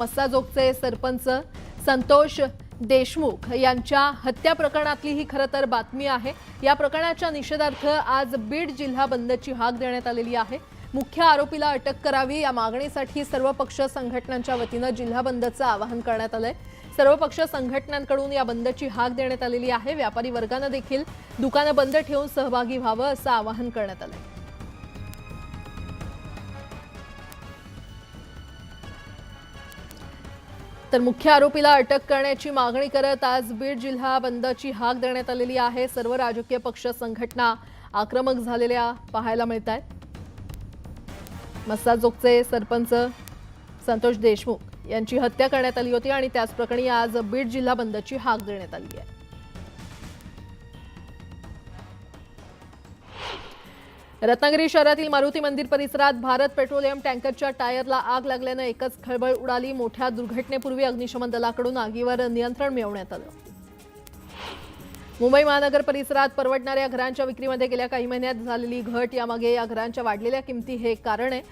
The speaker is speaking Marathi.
मस्साजोगचे सरपंच संतोष देशमुख यांच्या हत्या प्रकरणातली ही खरं तर बातमी आहे। या प्रकरणाच्या निषेधार्थ आज बीड जिल्हा बंदची हाक देण्यात आलेली आहे। मुख्य आरोपीला अटक करावी या मागणीसाठी सर्व पक्ष संघटनांच्या वतीने जिल्हा बंदचं आवाहन करण्यात आलंय। सर्व पक्ष संघटनांकडून या बंदची हाक देण्यात आलेली आहे। व्यापारी वर्गाने देखील दुकानं बंद ठेवून सहभागी व्हावं असं आवाहन करण्यात आलंय। तर मुख्य आरोपीला अटक करण्याची मागणी करत आज बीड जिल्हा बंदची हाक देण्यात आलेली आहे। सर्व राजकीय पक्ष संघटना आक्रमक झालेल्या पाहायला मिळत आहेत। मस्साजोगचे सरपंच संतोष देशमुख यांची हत्या करण्यात आली होती आणि त्याच प्रकरणी आज बीड जिल्हा बंदची हाक देण्यात आली आहे। रत्नागिरी शहरातील मारुती मंदिर परिसरात भारत पेट्रोलियम टँकरच्या टायरला आग लागल्याने एकच खळबळ उडाली। मोठ्या दुर्घटनेपूर्वी अग्निशमन दलाकडून आगीवर नियंत्रण मिळवण्यात आलं। मुंबई महानगर परिसरात परवडणाऱ्या घरांच्या विक्रीमध्ये गेल्या काही महिन्यात झालेली घट यामागे या घरांच्या वाढलेल्या किमती हे कारण आहे।